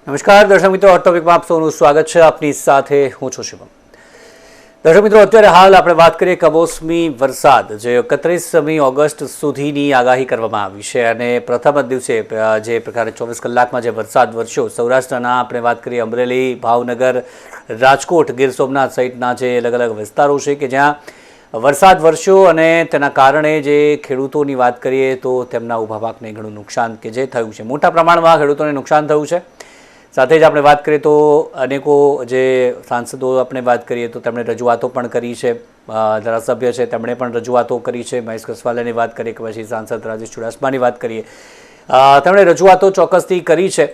નમસ્કાર દર્શક મિત્રો, હોટ ટોપિકમાં આપ સૌનું સ્વાગત છે. આપની સાથે હું છું શિવમ. દર્શક મિત્રો, અત્યારે હાલ આપણે વાત કરીએ કમોસમી વરસાદ જે 31મી ઓગસ્ટ સુધીની આગાહી કરવામાં આવી છે અને પ્રથમ જ દિવસે જે પ્રકારે 24 કલાકમાં જે વરસાદ વરસ્યો સૌરાષ્ટ્રના આપણે વાત કરીએ અમરેલી, ભાવનગર, રાજકોટ, ગીર સોમનાથ સહિતના જે અલગ અલગ વિસ્તારો છે કે જ્યાં વરસાદ વરસ્યો અને તેના કારણે જે ખેડૂતોની વાત કરીએ તો તેમના ઊભા પાકને ઘણું નુકસાન કે જે થયું છે, મોટા પ્રમાણમાં ખેડૂતોને નુકસાન થયું છે. સાથે જ આપણે વાત કરીએ તો અનેકો જે સાંસદો આપણે વાત કરીએ તો તેમણે રજૂઆતો પણ કરી છે. ધારાસભ્ય છે તેમણે પણ રજૂઆતો કરી છે. મહેશ કસવાલાની વાત કરીએ કે પછી સાંસદ રાજેશ ચુડાસમાની વાત કરીએ, તેમણે રજૂઆતો ચોક્કસથી કરી છે.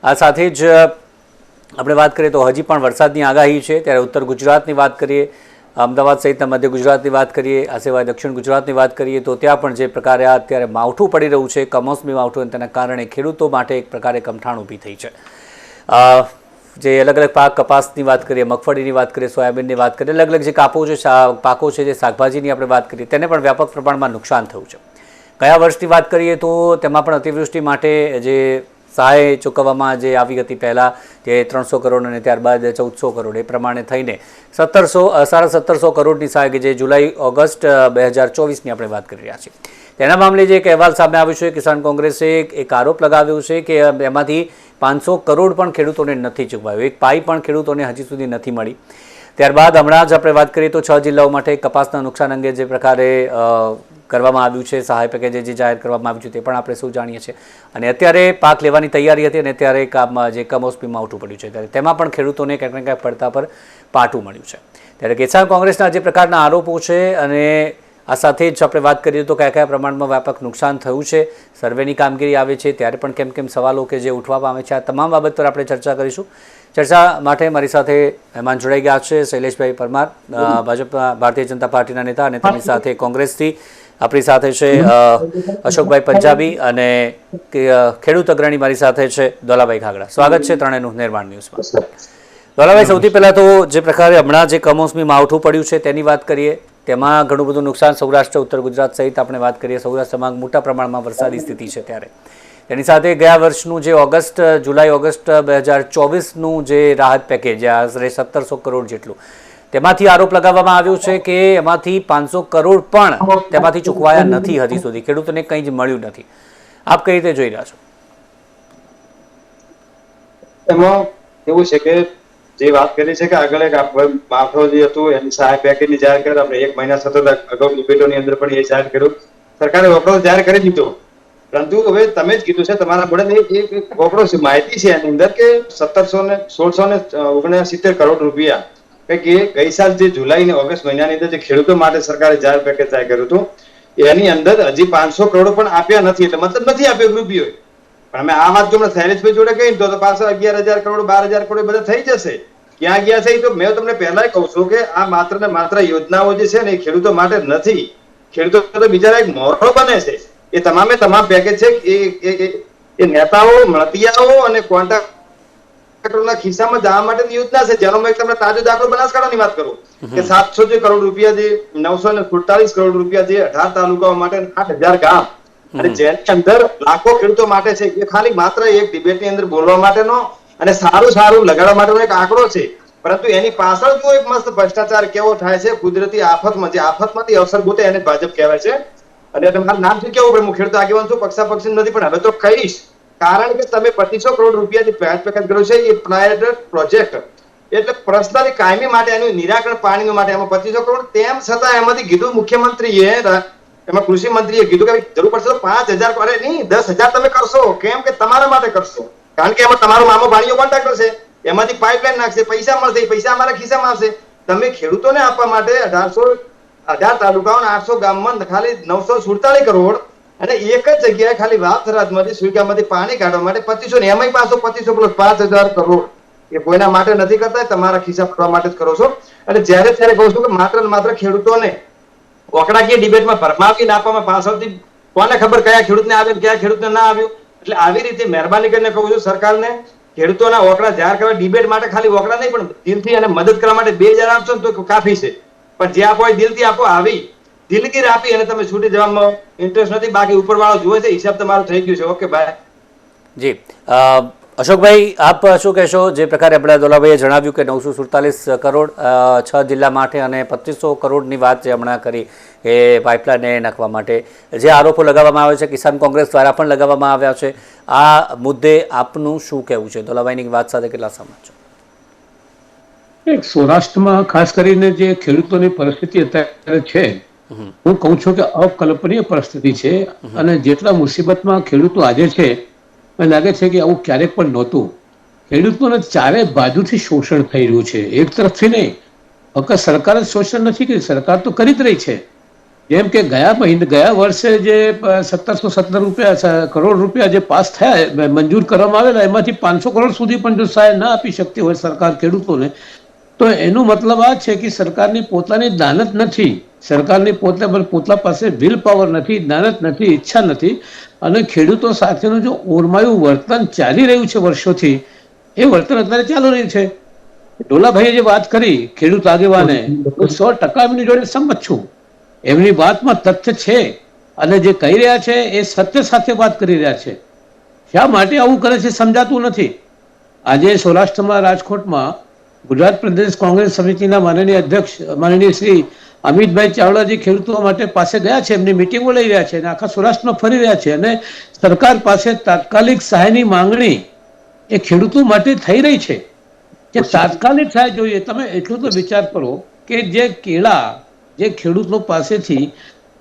આ સાથે જ આપણે વાત કરીએ તો હજી પણ વરસાદની આગાહી છે. ત્યારે ઉત્તર ગુજરાતની વાત કરીએ, અમદાવાદ સહિતના મધ્ય ગુજરાતની વાત કરીએ, આ સિવાય દક્ષિણ ગુજરાતની વાત કરીએ તો ત્યાં પણ જે પ્રકારે અત્યારે માવઠું પડી રહ્યું છે, કમોસમી માવઠું, અને તેના કારણે ખેડૂતો માટે એક પ્રકારે કમઠાણ ઊભી થઈ છે. જે અલગ અલગ પાક, કપાસની વાત કરીએ, મગફળીની વાત કરીએ, સોયાબીનની વાત કરીએ, અલગ અલગ જે પાકો છે, જે શાકભાજીની આપણે વાત કરીએ, તેને પણ વ્યાપક પ્રમાણમાં નુકસાન થયું છે. ગયા વર્ષની વાત કરીએ તો તેમાં પણ અતિવૃષ્ટિ માટે જે સહાય ચૂકવવામાં જે આવી હતી પહેલાં જે 300 કરોડ અને ત્યારબાદ 1400 કરોડ એ પ્રમાણે થઈને 1700 કરોડની સહાય કે જે જુલાઈ ઓગસ્ટ 2024ની આપણે વાત કરી રહ્યા છીએ. તેના મામલે જે એક અહેવાલ સામે આવ્યો છે, કિસાન કોંગ્રેસે એક આરોપ લગાવ્યો છે કે એમાંથી 500 કરોડ પણ ખેડૂતોને નથી ચૂકવાયો, એક પાઈ પણ ખેડૂતોને હજી સુધી નથી મળી. ત્યારબાદ હમણાં જ આપણે વાત કરીએ તો 6 જિલ્લાઓ માટે કપાસના નુકસાન અંગે જે પ્રકારે કરવામાં આવ્યું છે, સહાય પેકેજ જે જાહેર કરવામાં આવ્યું છે તે પણ આપણે શું જાણીએ છીએ. અને અત્યારે પાક લેવાની તૈયારી હતી અને ત્યારે જે કમોસમી માવઠું પડ્યું છે ત્યારે તેમાં પણ ખેડૂતોને ક્યાંક ને ક્યાંક પડતા પર પાટું મળ્યું છે. ત્યારે કિસાન કોંગ્રેસના જે પ્રકારના આરોપો છે અને આ સાથે જ આપણે વાત કરીએ તો કયા કયા પ્રમાણમાં વ્યાપક નુકસાન થયું છે, સર્વેની કામગીરી આવે છે ત્યારે પણ કેમ કેમ સવાલો કે જે ઉઠવામાં આવે છે, આ તમામ બાબત પર આપણે ચર્ચા કરીશું. ચર્ચા માટે મારી સાથે મહેમાન જોડાઈ ગયા છે શૈલેષભાઈ પરમાર, ભાજપના ભારતીય જનતા પાર્ટીના નેતા, અને તેમની સાથે કોંગ્રેસથી આપણી સાથે છે અશોકભાઈ પંજાબી અને ખેડૂત અગ્રણી મારી સાથે છે દોલાભાઈ ઘાગડા. સ્વાગત છે ત્રણેયનું નિર્માણ ન્યૂઝમાં. દોલાભાઈ, સૌથી પહેલાં તો જે પ્રકારે હમણાં જે કમોસમી માવઠું પડ્યું છે તેની વાત કરીએ. તેમાં ઘણું બધું નુકસાન સૌરાષ્ટ્ર, ઉત્તર ગુજરાત સહિત આપણે વાત કરીએ, સૌરાષ્ટ્રમાં મોટા પ્રમાણમાં વરસાદી સ્થિતિ છે. ત્યારે તેની સાથે ગયા વર્ષનું જે જુલાઈ ઓગસ્ટ 2024નું જે રાહત પેકેજ આશરે 1700 કરોડ જેટલું, તેમાંથી આરોપ લગાવવામાં આવ્યો છે કે એમાંથી 500 કરોડ પણ તેમાંથી ચૂકવાયા નથી હજી સુધી, ખેડૂતોને કંઈ જ મળ્યું નથી. આપ કઈ રીતે જોઈ રહ્યા છો? એમાં એવું છે કે જે વાત કરી છે કે આગળ એક માવઠું જે હતું એની સહાય પેકેજની જાહેર કરી, આપણે 1 મહિના સતત અગાઉ ડિબેટોની અંદર પણ એ જાહેર કર્યું. સરકારે વપરાશ જાહેર કરી દીધો, પરંતુ હવે તમે જ કીધું છે તમારા બોર્ડે એક વપરાશ માહિતી છે એની અંદર કે 1669 કરોડ રૂપિયા કે ગઈ સાલ જે જુલાઈ ને ઓગસ્ટ મહિનાની અંદર જે ખેડૂતો માટે સરકારે જાહેર પેકેજ જાહેર કર્યું હતું એની અંદર હજી 500 કરોડ પણ આપ્યા નથી. એટલે મતલબ નથી આપ્યો રૂપિયો. પણ અમે આ વાત જો શૈલેષભાઈ જોડે કહી તો પાછા 11,000 કરોડ 12,000 કરોડ બધા થઈ જશે. ક્યાં ગયા છે? તો મેં તમને પહેલા કહું છું કે આ માત્ર ને માત્ર યોજનાઓ જે છે ને એ ખેડૂતો માટે નથી. ખેડૂતો તો બિચારા એક મોરડો બને છે. એ તમામે તમામ પેકેજ છે એ નેતાઓ, મળતિયાઓ અને કોન્ટ્રાક્ટરોના ખિસ્સામાં જવા માટેની યોજના છે. જેનો મેં તમને તાજો દાખલો બનાસકાંઠાની વાત કરું કે 700 કરોડ રૂપિયા જે 947 કરોડ રૂપિયા જે 18 તાલુકાઓ માટે 8,000 ગામ અને જેની અંદર લાખો ખેડૂતો માટે છે. એ ખાલી માત્ર એક ડિબેટની અંદર બોલવા માટેનો અને સારું લગાડવા માટેનો એક આંકડો છે. પરંતુ એની પાછળ જો એક મસ્ત ભ્રષ્ટાચાર કેવો થાય છે, કુદરતી આફતમાં જે આફતમાંથી અવસર ગોતે એને ભાજપ કહેવાય છે. અને તમારું નામ શું કેવું પડે? હું ખેડૂત આગેવાન છું, પક્ષાપક્ષી નથી, પણ હવે તો કહીશ. કારણ કે તમે 2500 કરોડ રૂપિયા જે પેકેજ કર્યું છે એ પ્રાયોરિટી પ્રોજેક્ટ એટલે પર્સનલી કાયમી માટે એનું નિરાકરણ પાણીનું માટે એમાં 2500 કરોડ, તેમ છતાં એમાંથી કીધું મુખ્યમંત્રીએ, એમાં કૃષિ મંત્રીએ કીધું કે જરૂર પડશે તો 5,000 કરે નહીં 10,000 તમે કરશો. કેમ કે તમારા માટે કરશો, કારણ કે એમાં તમારો મામો ભાણીઓ કોન્ટ્રાક્ટર છે, એમાંથી પાઇપલાઇન નાખશે, પૈસા મળશે, પૈસા અમારા ખિસ્સામાં આવશે. તમે ખેડૂતોને આપવા માટે 18 તાલુકાઓ 800 ગામમાં ખાલી 947 કરોડ અને એક જ જગ્યાએ ખાલી વાવ થરાદમાંથી સુઈગામાંથી પાણી કાઢવા માટે 2500 ને એમાંય પાછો 2500 પ્લસ 5,000 કરોડ એ કોઈના માટે નથી કરતા, તમારા ખિસ્સા ભરવા માટે જ કરો છો. અને જ્યારે ત્યારે કહું છું કે માત્ર ને માત્ર ખેડૂતોને ઓકડાકીય ડિબેટમાં ભરમાવી નાખવામાં પાછળથી કોને ખબર કયા ખેડૂતને આવ્યું કયા ખેડૂતને ના આવ્યું. એટલે આવી રીતે મહેરબાની કરીને કહું છું સરકારને, ખેડૂતોના ઓકડા જાહેર કરવા ડિબેટ માટે ખાલી ઓકડા નહીં પણ દિલથી અને મદદ કરવા માટે 2,000 આપશો ને તો કાફી છે. પણ જે આપો એ દિલથી આપો. આવી દિલગીર આપી અને તમે છૂટી જવામાં ઇન્ટરેસ્ટ નથી, બાકી ઉપરવાળો જુએ છે, હિસાબ તમારો થઈ ગયું છે. Okay bye. જી, અશોકભાઈ, આપ શું કહેશો? જે પ્રકારે આપણા દોલાભાઈએ જણાવ્યું કે 947 કરોડ 6 જિલ્લા માટે અને 2500 કરોડની વાત જે હમણાં કરી એ પાઇપલાઇનને નાખવા માટે, જે આરોપો લગાવવામાં આવે છે કિસાન કોંગ્રેસ દ્વારા પણ લગાવવામાં આવ્યા છે, આ મુદ્દે આપનું શું કહેવું છે? દોલાભાઈની વાત સાથે કેટલા સહમત છો? સૌરાષ્ટ્રમાં ખાસ કરીને જે ખેડૂતોની પરિસ્થિતિ અત્યારે છે, હું કહું છું કે અકલ્પનીય પરિસ્થિતિ છે. અને જેટલા મુસીબતમાં ખેડૂતો આજે છે, મને લાગે છે કે આવું ક્યારેક પણ નહોતું. ખેડૂતોને ચારે બાજુથી શોષણ થઈ રહ્યું છે, એક તરફથી નહીં. ફક્ત સરકાર જ શોષણ નથી કરી, સરકાર તો કરી જ રહી છે. જેમ કે ગયા વર્ષે જે 1717 કરોડ રૂપિયા જે પાસ થયા, મંજૂર કરવામાં આવેલા, એમાંથી 500 કરોડ સુધી પણ જો સહાય ના આપી શકતી હોય સરકાર ખેડૂતોને, તો એનો મતલબ આ છે કે સરકારની પોતાની દાનત નથી, સરકારની પોતા પાસે વિલ પાવર નથી, દાનત નથી, ઈચ્છા નથી. અને ખેડૂતો સાથેનું જો ઓરમાયું વર્તન ચાલી રહ્યું છે વર્ષોથી, એ વર્તન અત્યારે ચાલુ રહ્યું છે. ડોલાભાઈએ જે વાત કરી ખેડૂત આગેવાને, હું 100% એમની જોડે સંમત છું. એમની વાતમાં તથ્ય છે અને જે કહી રહ્યા છે એ સત્ય સાથે વાત કરી રહ્યા છે. શા માટે આવું કરે છે સમજાતું નથી. આજે સૌરાષ્ટ્રમાં રાજકોટમાં ગુજરાત પ્રદેશ કોંગ્રેસ સમિતિના માનનીય અધ્યક્ષ માનનીય શ્રી અમિતભાઈ ચાવડાજી ખેડૂતો માટે પાસે ગયા છે, એમની મિટિંગો લઈ રહ્યા છે અને આખા સૌરાષ્ટ્રમાં ફરી રહ્યા છે. અને સરકાર પાસે તાત્કાલિક સહાયની માંગણી એ ખેડૂતો માટે થઈ રહી છે કે તાત્કાલિક સહાય જોઈએ. તમે એટલું તો વિચાર કરો કે જે કેળા જે ખેડૂતો પાસેથી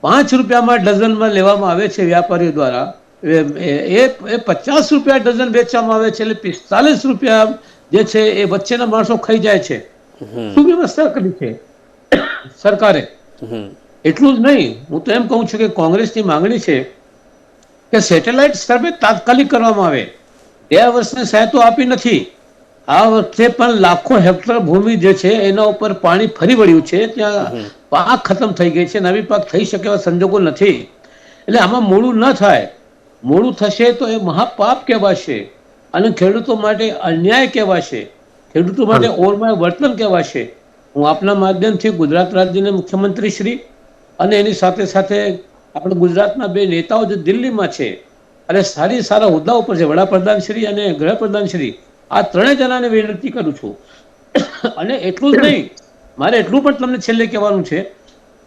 5 રૂપિયામાં ડઝનમાં લેવામાં આવે છે વેપારીઓ દ્વારા, એ 50 રૂપિયા ડઝન વેચવામાં આવે છે, એટલે 45 રૂપિયા જે છે એ વચ્ચેના માણસો ખાઈ જાય છે. શું વ્યવસ્થા કરી છે સરકારે? એટલું જ નહીં, હું તો એમ કહું છું કે કોંગ્રેસની માંગણી છે કે સેટેલાઇટ સર્વે તાત્કાલિક કરવામાં આવે. ગયા વર્ષની સહાય તો આપી નથી, આ વખતે પણ લાખો હેક્ટર ભૂમિ જે છે એના ઉપર પાણી ફરી વળ્યું છે, ત્યાં પાક ખતમ થઈ ગઈ છે, નવી પાક થઈ શકે એવા સંજોગો નથી. એટલે આમાં મોડું ન થાય. મોડું થશે તો એ મહાપાપ કહેવાશે અને ખેડૂતો માટે અન્યાય કહેવાશે, ખેડૂતો માટે ઓરમાય વર્તન કહેવાશે. હું આપના માધ્યમથી ગુજરાત રાજ્યના મુખ્યમંત્રી શ્રી અને એની સાથે સાથે આપણે ગુજરાતના બે નેતાઓ જે દિલ્હીમાં છે અને સારા હોદ્દા ઉપર છે, વડાપ્રધાન શ્રી અને ગૃહપ્રધાન શ્રી, આ ત્રણેય જણાને વિનંતી કરું છું. અને એટલું જ નહીં, મારે એટલું પણ તમને છેલ્લે કહેવાનું છે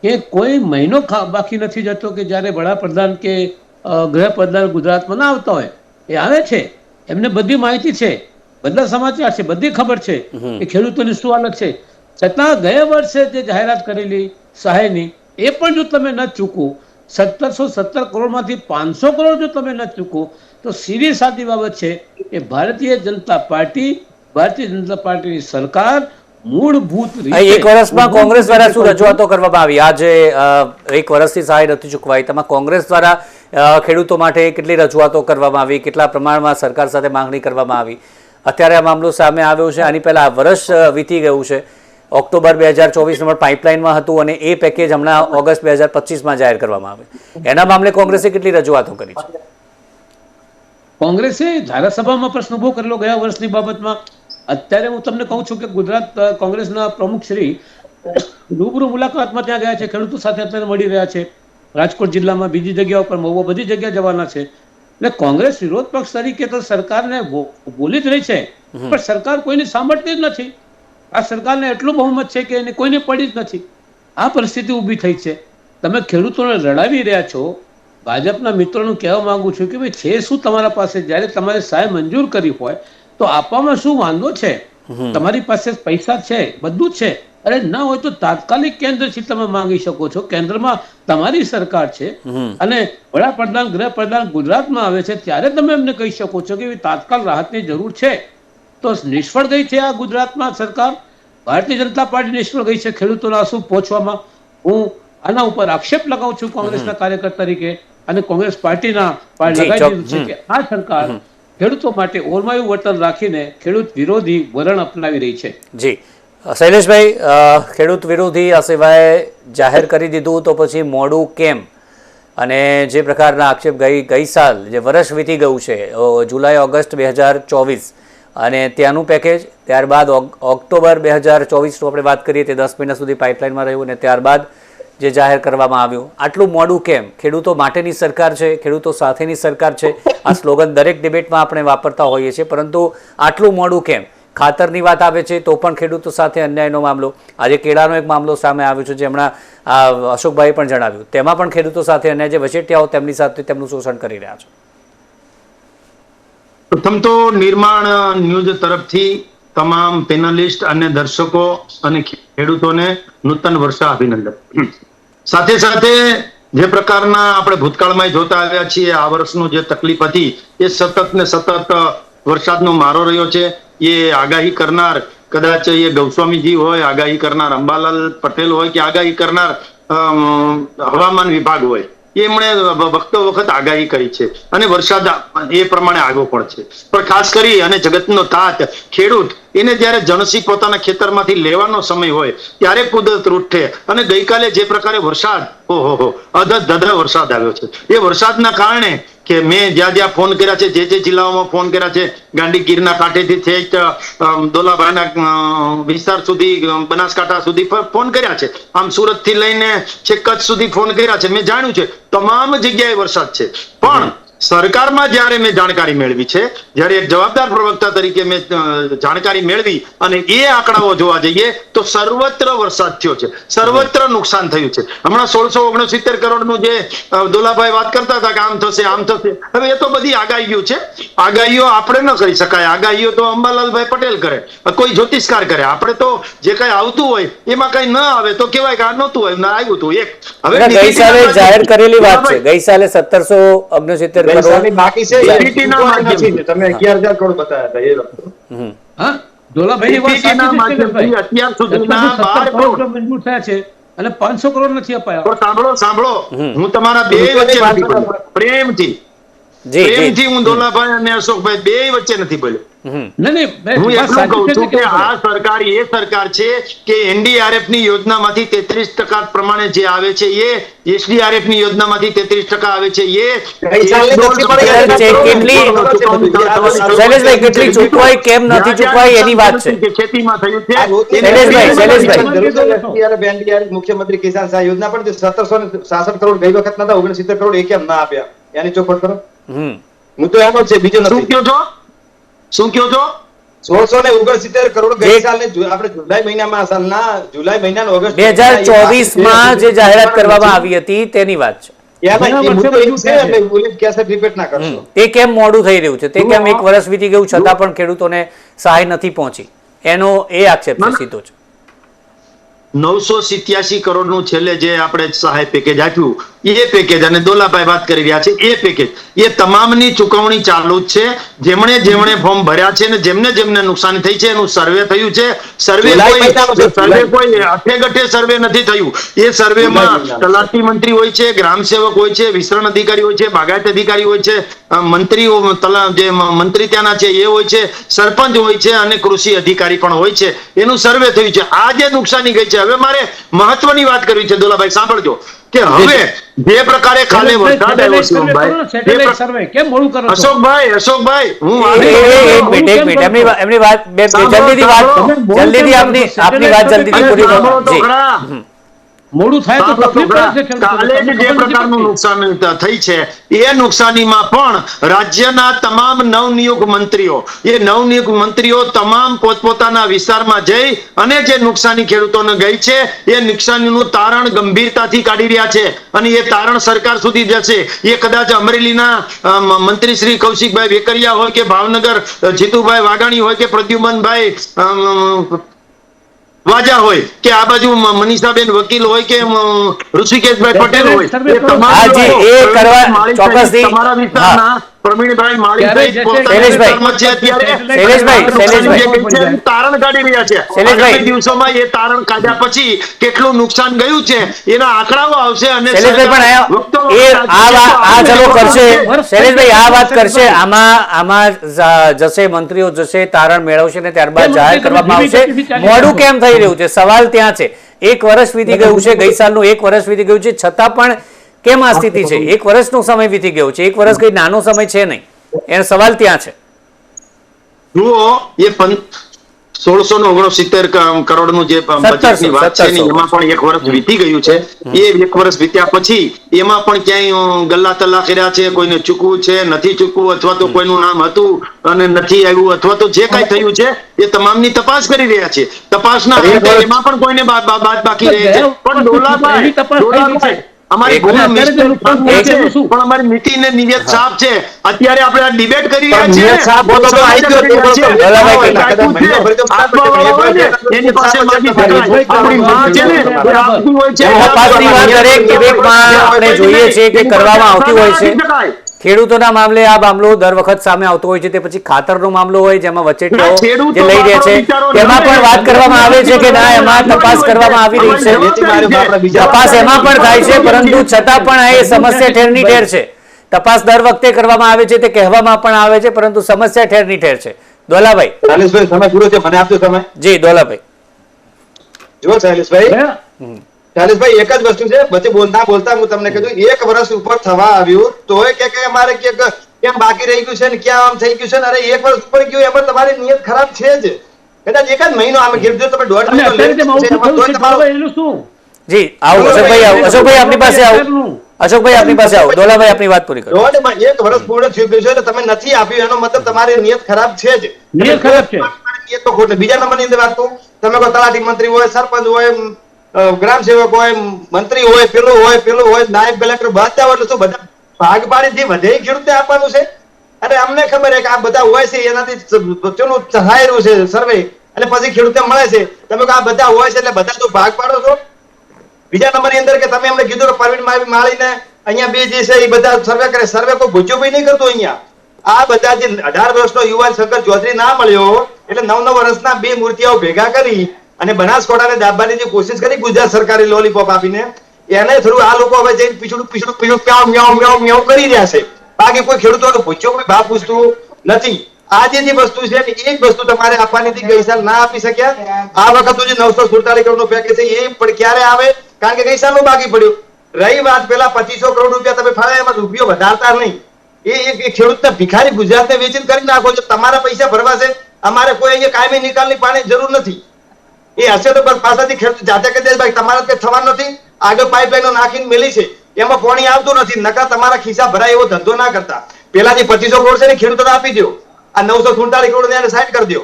કે કોઈ મહિનો બાકી નથી જતો કે જ્યારે વડાપ્રધાન કે ગૃહપ્રધાન ગુજરાતમાં ના આવતા હોય. એ આવે છે, એમને બધી માહિતી છે, બધા સમાચાર છે, બધી ખબર છે કે ખેડૂતોની શું હાલત છે. છતાં ગયા વર્ષે જે જાહેરાત કરેલી સહાયની એ પણ જો તમે ન ચૂકો, 1717 કરોડમાંથી 500 કરોડ જો તમે ન ચૂકો, તો સીધી સાદી બાબત છે કે ભારતીય જનતા પાર્ટીની સરકાર મૂળભૂત રીતે એક વર્ષમાં કોંગ્રેસ દ્વારા શું રજૂઆતો કરવામાં આવી? આજે એક વર્ષથી સહાય નથી ચૂકવાઈ, તેમાં કોંગ્રેસ દ્વારા ખેડૂતો માટે કેટલી રજૂઆતો કરવામાં આવી, કેટલા પ્રમાણમાં સરકાર સાથે માંગણી કરવામાં આવી? અત્યારે આ મામલો સામે આવ્યો છે. આની પહેલા વર્ષ વીતી ગયું છે. ઓક્ટોબર 2024 પાઇપલાઇનમાં હતું અને એ પેકેજ હમણાં ઓગસ્ટ 2025માં જાહેર કરવામાં આવે. એના મામલે કોંગ્રેસે કેટલી રજૂઆતો કરી છે? કોંગ્રેસે ધારાસભામાં પ્રશ્ન ઉભો કરેલો ગયા વર્ષની બાબતમાં. અત્યારે હું તમને કહું છું કે ગુજરાત કોંગ્રેસના પ્રમુખ શ્રી રૂબરૂ મુલાકાતમાં ત્યાં ગયા છે, ખેડૂતો સાથે અત્યારે મળી રહ્યા છે. રાજકોટ જિલ્લામાં બીજી જગ્યાઓ પર મહુવા, બધી જગ્યાએ જવાના છે. એટલે કોંગ્રેસ વિરોધ પક્ષ તરીકે તો સરકારને બોલી જ રહી છે, પણ સરકાર કોઈની સાંભળતી જ નથી. આ સરકારને એટલું બહુમત છે કે એને કોઈને પડી જ નથી. આ પરિસ્થિતિ ઊભી થઈ છે. તમે ખેડૂતોને લડાવી રહ્યા છો. ભાજપના મિત્રોનું કહેવા માંગુ છું કે ભાઈ છે શું તમારા પાસે? જ્યારે તમારે સહાય મંજૂર કરી હોય તો આપવામાં શું વાંધો છે? તમારી પાસે પૈસા છે, બધું જ છે. અરે ના હોય તો તાત્કાલિક કેન્દ્રથી તમે માંગી શકો છો. કેન્દ્રમાં તમારી સરકાર છે અને વડાપ્રધાન ગૃહપ્રધાન ગુજરાતમાં આવે છે ત્યારે તમે એમને કહી શકો છો કે તાત્કાલ રાહતની જરૂર છે. તો નિષ્ફળ ગઈ છે આ ગુજરાતમાં સરકાર, ભારતીય જનતા પાર્ટી નિષ્ફળ ગઈ છે ખેડૂતોના આંસુ પહોંચવામાં. હું આના ઉપર આક્ષેપ લગાવું છું કોંગ્રેસના કાર્યકર તરીકે અને કોંગ્રેસ પાર્ટીના લગાવી દીધું છે કે આ સરકાર ખેડૂતો માટે ઓરમાયું વર્તન રાખીને ખેડૂત વિરોધી વલણ અપનાવી રહી છે. જી શૈલેષભાઈ, ખેડૂત વિરોધી આ સિવાય જાહેર કરી દીધું તો પછી મોડું કેમ? અને જે પ્રકારના આક્ષેપ ગઈ સાલ જે વર્ષ વીતી ગયું છે, જુલાઈ ઓગસ્ટ 2024 અને ત્યાંનું પેકેજ, ત્યારબાદ ઓક્ટોબર 2024નું આપણે વાત કરીએ તે 10 મહિના સુધી પાઇપલાઇનમાં રહ્યું અને ત્યારબાદ જે જાહેર કરવામાં આવ્યું, આટલું મોડું કેમ? ખેડૂતો માટેની સરકાર છે, ખેડૂતો સાથેની સરકાર છે, આ સ્લોગન દરેક ડિબેટમાં આપણે વાપરતા હોઈએ છીએ, પરંતુ આટલું મોડું કેમ? ખાતરની વાત આવે છે તો પણ ખેડૂતો સાથે અન્યાયનો મામલો, આજે કેળાનો એક મામલો સામે આવ્યો છે જે હમણાં અશોકભાઈએ પણ જણાવ્યું, તેમાં પણ ખેડૂતો સાથે અન્યાય, જે વચેટિયાઓ તેમની સાથે તેમનું શોષણ કરી રહ્યા છે. પ્રથમ તો નિર્માણ ન્યૂઝ તરફથી તમામ પેનલિસ્ટ અને દર્શકો અને ખેડૂતોને નૂતન વર્ષા અભિનંદન. સાથે સાથે જે પ્રકારના આપણે ભૂતકાળમાં જોતા આવ્યા છીએ, આ વર્ષનું જે તકલીફ હતી એ સતત ને સતત વરસાદનો મારો રહ્યો છે. એ આગાહી કરનાર કદાચ એ ગૌસ્વામીજી હોય, આગાહી કરનાર અંબાલાલ પટેલ હોય કે આગાહી કરનાર હવામાન વિભાગ હોય, એમણે વખતો વખત આગાહી કરી છે અને વરસાદ એ પ્રમાણે આવ્યો પણ છે. પણ ખાસ કરી અને જગતનો તાત ખેડૂત, એને જયારે જણસી પોતાના ખેતરમાંથી લેવાનો સમય હોય ત્યારે કુદરત રૂઠે. અને ગઈકાલે જે પ્રકારે વરસાદ, ઓહો અધધ વરસાદ આવ્યો છે, એ વરસાદના કારણે કે મેં જ્યાં જ્યાં ફોન કર્યા છે, જે જિલ્લાઓમાં ફોન કર્યા છે, ગાંડી ગીરના કાંઠેથી છેક દોલાભાઈના વિસ્તાર સુધી, બનાસકાંઠા સુધી ફોન કર્યા છે, આમ સુરત થી લઈને છેક કચ્છ સુધી ફોન કર્યા છે, મેં જાણ્યું છે તમામ જગ્યાએ વરસાદ છે. પણ સરકારમાં જ્યારે મેં જાણકારી મેળવી છે, જ્યારે એક જવાબદાર પ્રવક્તા તરીકે મેં જાણકારી મેળવી અને એ આંકડાઓ જોવા જઈએ તો સર્વત્ર વરસાદ થયો છે, સર્વત્ર નુકસાન થયું છે. હમણાં 1669 કરોડનું જે દોલાભાઈ વાત કરતા હતા કે આમ થશે આમ થશે, હવે એ તો બધી આગાહીઓ છે. આગાહીઓ આપણે ન કરી શકાય, આગાહીઓ તો અંબાલાલભાઈ પટેલ કરે, કોઈ જ્યોતિષકાર કરે. આપણે તો જે કઈ આવતું હોય એમાં કઈ ન આવે તો કેવાય કે આ નહોતું હોય, ના આવ્યું હતું. એક હવે ગઈસાલે જાહેર કરેલી વાત છે, ગઈસાલે 1769 બાકી છે, તમે 11,000 કરોડ બતાવ્યા હતા એ વખતે. હા, ડોલાભાઈની વાત સાચી છે ભાઈ. અત્યાર સુધીના 12 કરોડ મંજૂર થયા છે અને 500 કરોડ નથી અપાયા. તો સાંભળો, હું તમારા બે વચ્ચે નથી બોલ્યો, પ્રેમથી હું દોલાભાઈ અને અશોકભાઈ બે વચ્ચે નથી બોલ્યો. નહીં, હું એટલું કહું છું કે આ સરકાર એ સરકાર છે કે એનડીઆરએફ ની યોજનામાંથી 33% પ્રમાણે જે આવે છે, એ એસડીઆરએફ ની યોજનામાંથી 33% આવે છે, કેટલી ચૂકવાઈ કેમ નથી ચૂકવાઈ એની વાત છે. ખેતીમાં થયું છે. મુખ્યમંત્રી કિસાન સહાય યોજના પણ 1766 કરોડ ગઈ વખત નતા, 69 કરોડ એ કેમ ના આપ્યા એની ચોખવટ કરો. હું તો એનો છે, બીજો નથી. શું કહો છો? 1669 કરોડ ગઈ સાલે આપણે જુલાઈ મહિનાનો ઓગસ્ટ 2024 માં જે જાહેરાત કરવામાં આવી હતી તેની વાત છે. તે કેમ મોડું થઈ રહ્યું છે, તે કેમ એક વર્ષ વીતી ગયું છતાં પણ ખેડૂતોને સહાય નથી પહોંચી, એનો એ આક્ષેપ છે સીધો છે. 987 કરોડનું છેલ્લે જે આપણે સહાય પેકેજ આપ્યું, એ પેકેજ અને દોલાભાઈ વાત કરી રહ્યા છે એ પેકેજ, એ તમામની ચુકવણી ચાલુ જ છે. જેમણે ફોર્મ ભર્યા છે ને જેમને નુકસાન થઈ છે એનું સર્વે થયું છે. સર્વે કોઈ અઠેગઠે સર્વે નથી થયું. એ સર્વેમાં તલાટી મંત્રી હોય છે, ગ્રામ સેવક હોય છે, વિસ્તરણ અધિકારી હોય છે, બાગાયત અધિકારી હોય છે, મંત્રીઓ જે મંત્રી ત્યાંના છે એ હોય છે, સરપંચ હોય છે અને કૃષિ અધિકારી પણ હોય છે. એનું સર્વે થયું છે. આ જે નુકસાની ગઈ છે, હવે મારે મહત્વની વાત કરવી છે દોલાભાઈ, સાંભળજો કે હવે જે પ્રકારે કાલે વરસાદ આવ્યો, અશોકભાઈ હું એમની વાત જલ્દીથી આપની વાત જલ્દીથી પૂરી કરો. મોડું થાય તો તકલીફ પડે છે. કાલે જે પ્રકારનું નુકસાન થઈ છે એ નુકસાનીમાં પણ રાજ્યના તમામ નવનિયુક્ત મંત્રીઓ તમામ પોતપોતાના વિસ્તારમાં જઈ અને જે નુકસાની ખેડૂતોને ગઈ છે એ નુકસાનીનું તારણ ગંભીરતાથી કાઢી રહ્યા છે અને એ તારણ સરકાર સુધી જશે. એ કદાચ અમરેલીના મંત્રી શ્રી કૌશિકભાઈ વેકરિયા હોય કે ભાવનગર જીતુભાઈ વાઘાણી હોય કે પ્રદ્યુમનભાઈ વાજા હોય કે આ બાજુ મનીષાબેન વકીલ હોય કે ઋષિકેશભાઈ પટેલ હોય, તમારા વિસ્તારના પ્રવીણભાઈ માળી તારણ કાઢી રહ્યા છે. આગામી દિવસોમાં એ તારણ કાઢ્યા પછી કેટલું નુકસાન ગયું છે એના આંકડાઓ આવશે અને આ વાત કરશે. આમાં જશે, મંત્રીઓ જશે, તારણ મેળવશે ને ત્યારબાદ જાહેર કરવામાં આવશે. મોડું કેમ થઈ રહ્યું છે, સવાલ ત્યાં છે. એક વર્ષ વીતી ગયું છે, ગઈ સાલનું એક વર્ષ વીતી ગયું છે, છતાં પણ કેમ આ સ્થિતિ છે? એક વર્ષનો સમય વીતી ગયો છે, એક વર્ષ કઈ નાનો સમય છે નહીં, એનો સવાલ ત્યાં છે. જુઓ, એ 1669 કરોડનું જે બજેટની વાત છે ને, એમાં પણ એક વર્ષ વીતી ગયું છે. એ એક વર્ષ વીત્યા પછી એમાં પણ ક્યાંય ગલ્લા તલ્લા કર્યા છે, કોઈને ચૂકવું છે, નથી ચૂકવું, અથવા તો કોઈનું નામ હતું અને નથી આવ્યું, અથવા તો જે કઈ થયું છે એ તમામની તપાસ કરી રહ્યા છે. તપાસના અંતે એમાં પણ કોઈને બાદ બાકી રહે છે. પણ ડોલાભાઈ, અમારી ભૂલ મિસ્ટેક છે, પણ અમારી નીતિ ને નિયત સાફ છે. અત્યારે આપણે આ ડિબેટ કરી રહ્યા છીએ. એની પાસે માગી શકાય. આપણી માં છે ને, આપતી હોય છે. તપાસની વાત દરેક ડિબેટમાં આપણે જોઈએ છીએ કે કરવામાં આવતી હોય છે. ખેડૂતોના મામલે આ મામલો દર વખત સામે આવતો હોય છે. તે પછી ખાતરનો મામલો હોય જેમાં વચેટીઓ જે લઈ રહ્યા છે તેમાં પણ વાત કરવામાં આવે છે કે ના એમાં તપાસ કરવામાં આવી રહી છે. તપાસ એમાં પણ થાય છે, પરંતુ છતાં પણ એ સમસ્યા ઠેરની ઠેર છે. તપાસ દર વખતે કરવામાં આવે છે તે કહેવામાં પણ આવે છે, પરંતુ સમસ્યા ઠેરની ઠેર છે. દોલાભાઈ. શૈલેષભાઈ, સમય પૂરો છે, મને આપજો સમય. જી દોલાભાઈ. જો શૈલેષભાઈ, શૈલેષભાઈ, એક જ વસ્તુ છે, વચ્ચે બોલતા હું તમને કીધું, એક વર્ષ ઉપર થવા આવ્યું તોય કે અમારે કેમ બાકી રહી ગયું છે ને ક્યાં આમ થઈ ગયું છે ને, અરે એક વર્ષ ઉપર ગયું એમાં તમારી નિયત ખરાબ છે જ. કદાચ એક જ મહિનો આમ કીધું, તમે 1.5 મહિનો જી આવો અશોકભાઈ, આવો અશોકભાઈ આપની પાસે આવો. અશોકભાઈ આપની પાસે આવો. દોલાભાઈ આપની વાત પૂરી કરો. એક વર્ષ પૂર્ણ થયું ગયું છે એટલે તમે નથી આપ્યું એનો મતલબ તમારી નિયત ખરાબ છે જ. નિયત ખરાબ છે. નિયત તો ખોટી. બીજા નંબરની અંદર વાત કહું, તમે કોઈ તલાટી મંત્રી હોય, સરપંચ હોય, ગ્રામ સેવક હોય, મંત્રી હોય, પેલું હોય, નાયબ કલેક્ટર, બધા હોય, એટલે શું બધા ભાગ પાડીથી વધે ખેડૂતને આપવાનું છે? અને અમને ખબર છે કે આ બધા હોય છે એનાથી ચેનું થાય રહ્યું છે સર્વે, અને પછી ખેડૂતને મળે છે. તમે આ બધા હોય છે એટલે બધા તો ભાગ પાડો છો. બીજા નંબરની અંદર કે તમે અમને કીધું કે પરવીન માળીને અહીંયા બે જે છે એ બધા સર્વે કરે. સર્વે કોઈ ભૂજ્યોભાઈ નહીં કરતો અહીંયા. આ બધા જે 18 વર્ષનો યુવાન શંકર ચૌધરી ના મળ્યો એટલે 9 વર્ષના બે મૂર્તિઓ ભેગા કરી અને બનાસકાંઠાને દાબવાની જે કોશિશ કરી ગુજરાત સરકારે લોલીપોપ આપીને, એને થયું આ લોકો હવે જઈને પીછડું મ્યાઉ કરી રહ્યા છે. બાકી કોઈ ખેડૂતોનો ભૂખ્યો કોઈ ભાવ પૂછતું નથી. આ જે વસ્તુ છે એ જ વસ્તુ તમારે આપવાની હતી, ગઈ સાલ ના આપી શક્યા. આ વખતનું જે 947 કરોડનું પેકેજ છે એ પણ ક્યારે આવે? કારણ કે ગઈ સાલનું બાકી પડ્યું. રહી વાત પેલા 2500 કરોડ રૂપિયા તમે ફાળવ્યા, એમાં રૂપિયો વધારતા નહીં. એ ખેડૂતને ભિખારી ગુજરાતને વેચીને કરી નાખો છો. તમારા પૈસા ભરવા છે, અમારે કોઈ અહીંયા કાયમી નિકાલની પાણી જરૂર નથી. એ હશે તો પાછળથી ખેડૂત જાતે કહી દે ભાઈ તમારે કઈ થવાનું નથી, આગળ પાઇપલાઈનો નાખીને મેલી છે એમાં પાણી આવતું નથી, નકર તમારા ખિસ્સા ભરાય એવો ધંધો ના કરતા. પેલા જે 2500 કરોડ છે ને ખેડૂતોને આપી દો, આ 947 કરોડ ને સાઈડ કરી દો.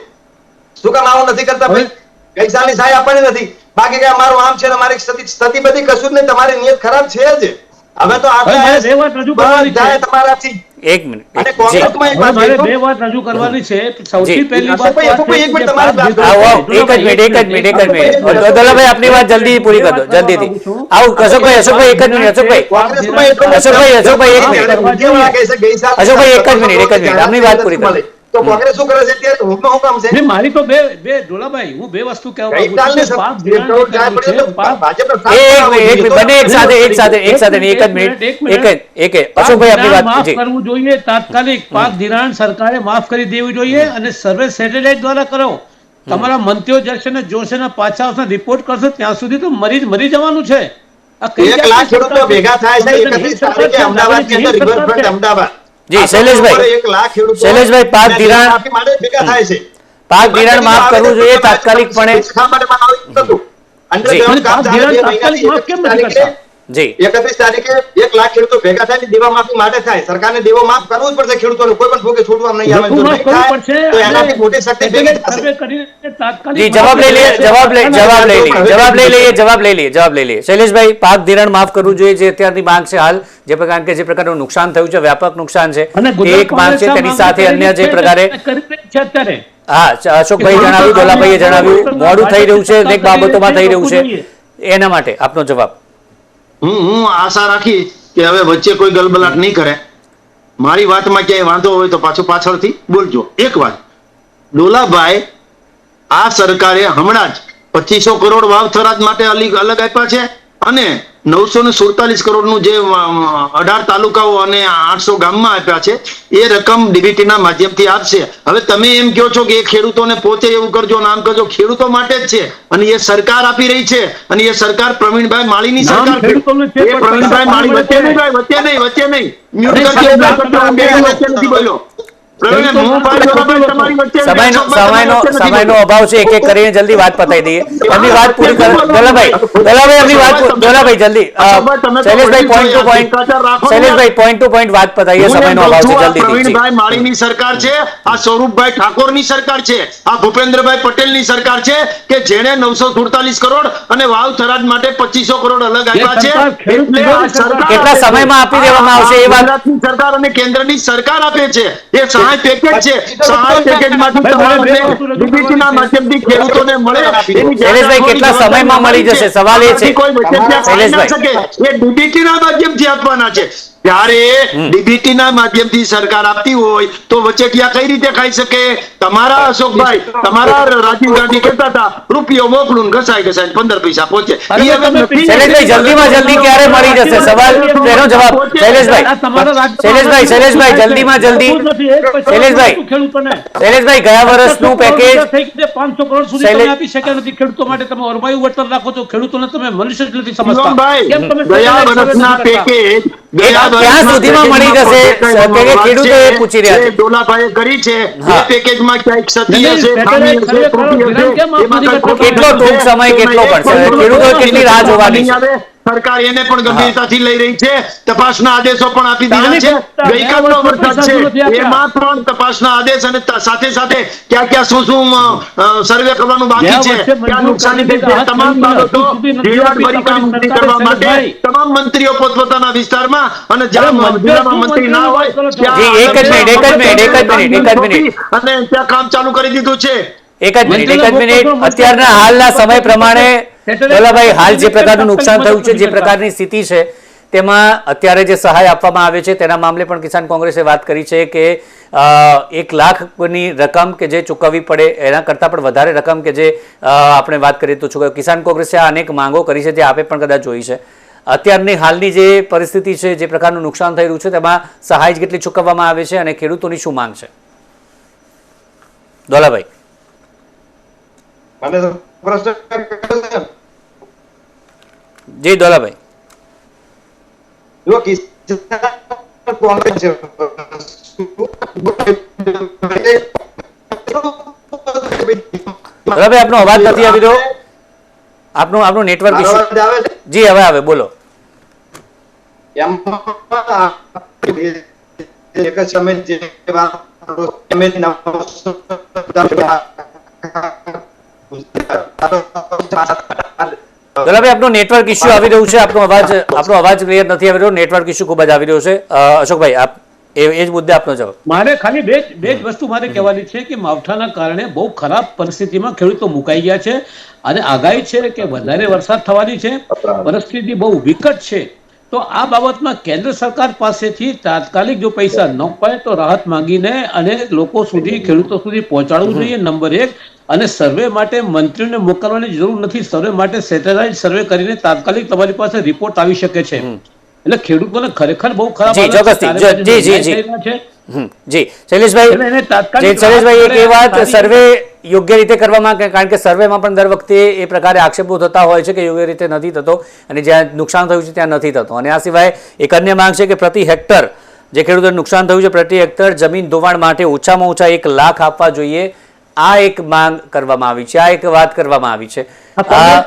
શું કામ આવું નથી કરતા ભાઈ? ગઈ સાલની સહાય આપવાની નથી, બાકી કે અમારું આમ છે ને અમારી સ્થિતિ બધી કશું જ નહીં, તમારી નિયત ખરાબ છે જ. હવે તો તમારાથી એક મિનિટ. અને કોંગ્રેસમાં એક વાત મારે બે વાત રજૂ કરવાની છે. સૌથી પહેલી વાત એક મિનિટ તમારી વાત દોલાભાઈ આપની વાત જલ્દી પૂરી કરી દો, જલ્દીથી. આવું અશોકભાઈ એક જ મિનિટ. અશોકભાઈ એક મિનિટ. આપની વાત પૂરી કરો. તો કોંગ્રેસ શું કરે છે અત્યારે? હું કામ છે નહીં, મારી તો બે ડોલાભાઈ, હું બે વસ્તુ કહેવા માંગુ છું. પાક ધિરાણ જે કર્યું છે, પાક- અશોકભાઈ આપની વાત માફ જી. કરવું જોઈએ તાત્કાલિક. પાક ધિરાણ સરકારે માફ કરી દેવું જોઈએ અને સર્વે સેટેલાઇટ દ્વારા કરો. તમારા મંત્રીઓ જશે ને જોશે ને પાછા આવશે રિપોર્ટ કરશે ત્યાં સુધી તો મરી જવાનું છે. આ કઈ 1 લાખ ખેડૂતો ભેગા થાય છે 31 તારીખે અમદાવાદની અંદર રિવરફ્રન્ટ અમદાવાદ. જી શૈલેષભાઈ, 1 લાખ ખેડૂતો શૈલેષભાઈ, પાક ધિરાણ માટે ભેગા થાય છે. પાક ધિરાણ માફ કરવું જોઈએ તાત્કાલિકપણે. અંડરગ્રાઉન્ડ કામ ચાલે છે. તાત્કાલિક માફ કેમ નથી કરતા? જી 31 તારીખે 1 લાખ ખેડૂતો ભેગા થાય દેવા માફી માટે થાય. સરકારને દેવો માફ કરવું જ પડશે. ખેડૂતોને કોઈ પણ ભોગે છોડવા નહીં આવે. જો નહીં થાય તો એનાથી મોટી શક્તિ ભેગી થશે. સર્વે કરીને તાત્કાલિક જી જવાબ લઈ લઈએ. શૈલેષભાઈ, પાક ધિરાણ માફ કરવું જોઈએ જે અત્યારની માંગ છે હાલ, જે પ્રકાર કે જે પ્રકારનું નુકસાન થયું છે, વ્યાપક નુકસાન છે, અને એ ગુજરાત એક માંગ છે. તેની સાથે અન્ય જે પ્રકારે કરી રહી છે અત્યારે. હા અશોકભાઈ જણાવ્યું, દોલાભાઈએ જણાવ્યું, મોડું થઈ રહ્યું છે, અનેક બાબતોમાં થઈ રહ્યું છે, એના માટે આપનો જવાબ. હું આશા રાખી કે હવે વચ્ચે કોઈ ગલબલાટ નહીં કરે. મારી વાતમાં ક્યાંય વાંધો હોય તો પાછળથી બોલજો. એક વાત, ડોલાભાઈ, આ સરકારે હમણાં જ 2500 કરોડ વાવથરાદ માટે અલગ આપ્યા છે અને 947 કરોડનું જે 18 તાલુકાઓ અને 800 ગામમાં આપ્યા છે એ રકમ ડીબીટી ના માધ્યમથી આપશે. હવે તમે એમ કહો છો કે એ ખેડૂતોને પોતે એવું કરજો, નામ કરજો, ખેડૂતો માટે જ છે અને એ સરકાર આપી રહી છે અને એ સરકાર પ્રવીણભાઈ માળીની સરકાર છે. એ પ્રવીણભાઈ માળી વચ્ચે નહીં મ્યુટ કરજો. વચ્ચે નથી બોલ્યો. પ્રવીણ, હું ભાઈ જોરાભાઈ તમારી વચ્ચે સમયનો અભાવ છે. એક એક કરીને જલ્દી વાત પતાવી દઈએ. એમની વાત પૂરી કરો. દોલાભાઈ એમની વાત દોલાભાઈ જલ્દી શૈલેષભાઈ પોઈન્ટ ટુ પોઈન્ટ શૈલેષભાઈ પોઈન્ટ ટુ પોઈન્ટ વાત પતાવીએ. સમયનો અભાવ છે. જલ્દી પ્રવીણભાઈ માળીની સરકાર છે, આ સ્વરૂપભાઈ ઠાકોરની સરકાર છે, આ ભૂપેન્દ્રભાઈ પટેલની સરકાર છે કે જેણે 947 કરોડ અને વાવ થરાદ માટે 2500 કરોડ અલગ આપ્યા છે. એટલે આ સરકાર કેટલા સમયમાં આપી દેવામાં આવશે એ વાત ગુજરાતની સરકાર અને કેન્દ્રની સરકાર આપે છે. એ સહાય પેકેજ છે. સહાય પેકેજમાંથી તમામને ડીબીટીના માધ્યમથી ખેડૂતોને મળે એની શૈલેષભાઈ કેટલા સમયમાં મળી જશે? સવાલ એ છે કોઈ વચેટિયા ખાઈ ના શૈલેષભાઈ. શકે. એ ડીબીટીના માધ્યમથી આપવાના છે. ત્યારે ડીબીટીના માધ્યમથી સરકાર આપતી હોય તો વચેટિયા કઈ રીતે ખાઈ શકે? તમારા અશોકભાઈ, તમારા રાજીવ ગાંધી કહેતા હતા રૂપિયો મોકલું ને ઘસાય 15 પૈસા પહોંચે. એ હવે નથી. શૈલેષભાઈ જલ્દીમાં જલ્દી ક્યારે મળી જશે? સવાલ તેનો જવાબ શૈલેષભાઈ જલ્દીમાં જલ્દી શૈલેષભાઈ ગયા વર્ષનું પેકેજ 500 કરોડ સુધી તમે આપી શક્યા નથી ખેડૂતો માટે. તમે અરબાયું વળતર રાખો તો ખેડૂતોને તમે મનુષ્ય જ નથી સમજતા. શિવમભાઈ, કેમ તમે ગયા વર્ષના પેકેજ ક્યાં સુધીમાં મળી જશે? ખેડૂતો પૂછી રહ્યા છે. ડોલાભાઈએ કરી છે એ પેકેજમાં ક્યાંક સતી નહીં, હશે, ખામી હશે, ત્રુટિ હશે. કેમ આપવાની એમાં કરતા? કેટલો ટૂંક સમય કેટલો પડશે? ખેડૂતો કેટલી રાહ જોવાની છે? સરકાર એને પણ ગંભીરતાથી લઈ રહી છે. તપાસના આદેશો પણ આપી દીધા છે. ગઈકાલનો વરસાદ છે એમાં પણ તપાસના આદેશ અને સાથે સાથે ક્યાં ક્યાં શું સર્વે કરવાનું બાકી છે, ક્યાં નુકસાની થઈ છે, તમામ બાબતો ઝીણવટભરી કામગીરી કરવા માટે તમામ મંત્રીઓ પોતપોતાના વિસ્તારમાં અને જ્યાં જિલ્લામાં મંત્રી ના હોય જી, એક જ મિનિટ. અને ત્યાં કામ ચાલુ કરી દીધું છે. એક જ મિનિટ. અત્યારના હાલના સમય પ્રમાણે દોલાભાઈ હાલ જે પ્રકારનું નુકસાન થયું છે, જે પ્રકારની સ્થિતિ છે, તેમાં અત્યારે જે સહાય આપવામાં આવે છે તેના મામલે પણ કિસાન કોંગ્રેસે વાત કરી છે કે 1 લાખની રકમ કે જે ચૂકવવી પડે એના કરતાં પણ વધારે રકમ કે જે આપણે વાત કરીએ તો ચૂકવે. કિસાન કોંગ્રેસે અનેક માંગો કરી છે, જે આપે પણ કદાચ જોઈ છે. અત્યારની હાલની જે પરિસ્થિતિ છે, જે પ્રકારનું નુકસાન થઈ રહ્યું છે, તેમાં સહાય કેટલી ચૂકવવામાં આવે છે અને ખેડૂતોની શું માંગ છે? દોલાભાઈ મને તો પ્રશ્ન કર્યો છે. જી દોલાભાઈ. જો કિસાન કોંગ્રેસ છે, દોલાભાઈ આપનો અવાજ નથી આવી રહ્યો. આપનું નેટવર્ક મારો ઇશ્યુ. અવાજ આવે છે? જી હવે આવે, બોલો. એમાં એક જ સમય જે દોલાભાઈ આપનો નેટવર્ક ઇશ્યુ આવી રહ્યું છે. આપનો અવાજ ક્લિયર નથી આવી રહ્યો. નેટવર્ક ઇશ્યુ ખૂબ જ આવી રહ્યો છે. અશોકભાઈ આપ એ જ મુદ્દે આપનો જવાબ. મારે ખાલી બે જ વસ્તુ મારે કહેવાની છે કે માવઠાના કારણે બહુ ખરાબ પરિસ્થિતિમાં ખેડૂતો મુકાઈ ગયા છે અને આગાહી છે કે વધારે વરસાદ થવાની છે. પરિસ્થિતિ બહુ વિકટ છે. તો આ બાબતમાં કેન્દ્ર સરકાર પાસેથી તાત્કાલિક જો પૈસા ન પડે તો રાહત માંગીને અને લોકો સુધી, ખેડૂતો સુધી પહોંચાડવું જોઈએ. નંબર 1. અને સર્વે માટે મંત્રીઓને મોકલવાની જરૂર નથી. સર્વે માટે સેટેલાઇટ સર્વે કરીને તાત્કાલિક તમારી પાસે રિપોર્ટ આવી શકે છે. એટલે ખેડૂતોને ખરેખર બહુ ખરાબ જી શૈલેષભાઈ એક એ વાત સર્વે યોગ્ય રીતે કરવામાં, કારણ કે સર્વેમાં પણ દર વખતે એ પ્રકારે આક્ષેપો થતા હોય છે કે યોગ્ય રીતે નથી થતો અને જ્યાં નુકસાન થયું છે ત્યાં નથી થતો. અને આ સિવાય એક અન્ય માંગ છે કે પ્રતિ હેક્ટર જે ખેડૂતોને નુકસાન થયું છે, પ્રતિ હેક્ટર જમીન ધોવાણ માટે ઓછામાં ઓછા 1 લાખ આપવા જોઈએ. આ એક માંગ કરવામાં આવી છે, આ એક વાત કરવામાં આવી છે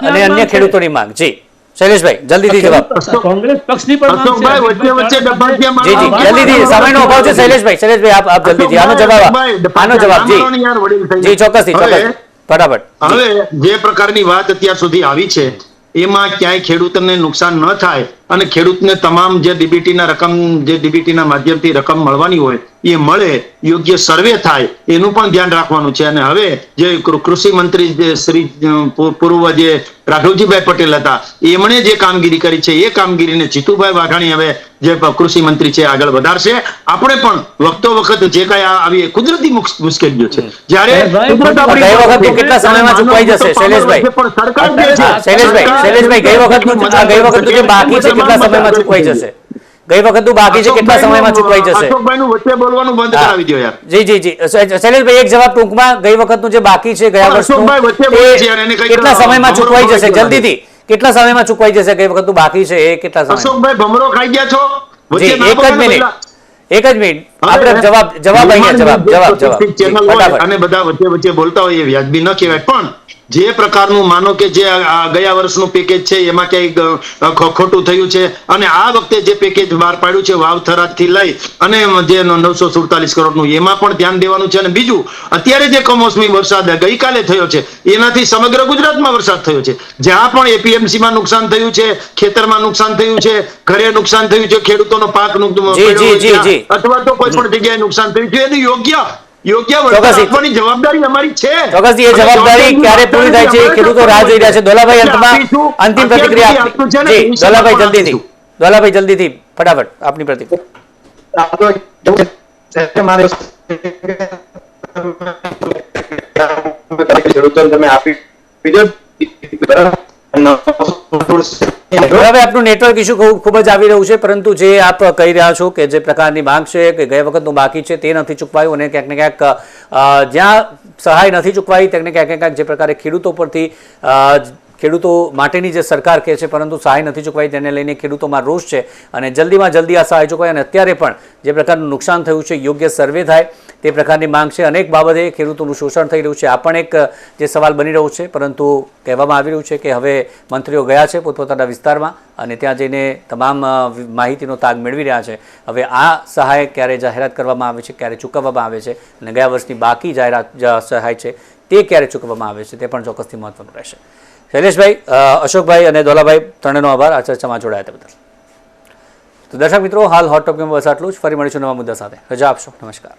અને અન્ય ખેડૂતોની માંગ. જી શૈલેષભાઈ જલ્દીથી જવાબ. કોંગ્રેસ પક્ષની પણ માંગ છે. વચ્ચે ડબ્બાટિયા જી જલ્દીથી, સમયનો અભાવ છે. શૈલેષભાઈ આપ જલ્દીથી આનો જવાબ. જી ચોક્કસથી ફટાફટ. હવે જે પ્રકારની વાત અત્યાર સુધી આવી છે એમાં ક્યાંય ખેડૂતને નુકસાન ન થાય અને ખેડૂતને તમામ જે ડીબીટીના રકમ, જે ડીબીટીના માધ્યમથી રકમ મળવાની હોય એ મળે, યોગ્ય સર્વે થાય એનું પણ ધ્યાન રાખવાનું છે. અને હવે જે કૃષિ મંત્રી જે શ્રી પૂર્વ જે રાઘવજીભાઈ પટેલ હતા એમણે જે કામગીરી કરી છે એ કામગીરીને જીતુભાઈ વાઘાણી હવે જે કૃષિ મંત્રી છે આગળ વધારશે. આપણે પણ વખતો વખત જે કઈ આવી કુદરતી મુશ્કેલીઓ છે, જ્યારે કેટલા સમયમાં ચૂકવાઈ જશે શૈલેષભાઈ? શૈલેષભાઈ ગઈ વખત જે બાકી છે કેટલા સમયમાં ચૂકવાઈ જશે? ગઈ વખતનું બાકી છે કેટલા સમયમાં ચૂકવાઈ જશે? અશોકભાઈનું વચ્ચે બોલવાનું બંધ કરાવી દો યાર. જી શૈલેષભાઈ એક જવાબ ટૂંકમાં. ગઈ વખતનું જે બાકી છે ગયા વર્ષનું કેટલા સમયમાં ચૂકવાઈ જશે? જલ્દીથી કેટલા સમયમાં ચૂકવાઈ જશે? ગઈ વખતનું બાકી છે એ કેટલા સમય? અશોકભાઈ ભમરો ખાઈ ગયા છો? જી એક જ મિનિટ આપણે જવાબ અહીંયા જવાબ ચેનલ હોય ફટાફટ. અને બધા વચ્ચે બોલતા હોય એ વ્યાજબી ન કહેવાય. પણ જે પ્રકારનું માનો કે જે આ ગયા વર્ષનું પેકેજ છે એમાં ક્યાંય ખોટું થયું છે અને આ વખતે જે પેકેજ બહાર પાડ્યું છે વાવ થરાદથી લઈ અને જે 947 કરોડનું એમાં પણ ધ્યાન દેવાનું છે. અને બીજું અત્યારે જે કમોસમી વરસાદ ગઈકાલે થયો છે એનાથી સમગ્ર ગુજરાતમાં વરસાદ થયો છે. જ્યાં પણ એપીએમસીમાં નુકસાન થયું છે, ખેતરમાં નુકસાન થયું છે, ઘરે નુકસાન થયું છે, ખેડૂતોનો પાક અથવા તો કોઈ પણ જગ્યાએ નુકસાન થયું છે, એનું યોગ્ય વળતર આપવાની જવાબદારી અમારી છે. ચોક્કસથી એ જવાબદારી ક્યારે પૂરી થાય છે એ ખેડૂતો રાહ જોઈ રહ્યા છે. દોલાભાઈ અંતમાં અંતિમ પ્રતિક્રિયા આપની. જી દોલાભાઈ જલ્દીથી ફટાફટ આપની પ્રતિક્રિયા. ખેડૂતોને તમે આપી બીજો હવે આપનું નેટવર્ક ઇશ્યુ ખૂબ જ આવી રહ્યું છે, પરંતુ જે આપ કહી રહ્યા છો કે જે પ્રકારની માંગ છે કે ગયા વખતનું બાકી છે તે નથી ચૂકવાયું અને ક્યાંક ને ક્યાંક જ્યાં સહાય નથી ચૂકવાઈ ત્યાં ક્યાંક ને ક્યાંક જે પ્રકારે ખેડૂતો પરથી ખેડૂતો માટેની જે સરકાર કહે છે પરંતુ સહાય નથી ચૂકવાઈ તેને લઈને ખેડૂતોમાં રોષ છે અને જલ્દીમાં જલ્દી આ સહાય ચૂકવાય અને અત્યારે પણ જે પ્રકારનું નુકસાન થયું છે યોગ્ય સર્વે થાય તે પ્રકારની માંગ છે. અનેક બાબતે ખેડૂતોનું શોષણ થઈ રહ્યું છે. આ પણ એક જે સવાલ બની રહ્યો છે, પરંતુ કહેવામાં આવી રહ્યું છે કે હવે મંત્રીઓ ગયા છે પોતપોતાના વિસ્તારમાં અને ત્યાં જઈને તમામ માહિતીનો તાગ મેળવી રહ્યા છે. હવે આ સહાય ક્યારે જાહેરાત કરવામાં આવે છે, ક્યારે ચૂકવવામાં આવે છે અને ગયા વર્ષની બાકી સહાય છે તે ક્યારે ચૂકવવામાં આવે છે તે પણ ચોક્કસથી મહત્વનું રહેશે. શૈલેષભાઈ, અશોકભાઈ અને દોલાભાઈ ત્રણેયનો આભાર આ ચર્ચામાં જોડાયા તે બદલ. તો દર્શક મિત્રો, હાલ હોટ ટોપિકમાં બસ આટલું જ. ફરી મળીશું નવા મુદ્દા સાથે. રજા આપશો. નમસ્કાર.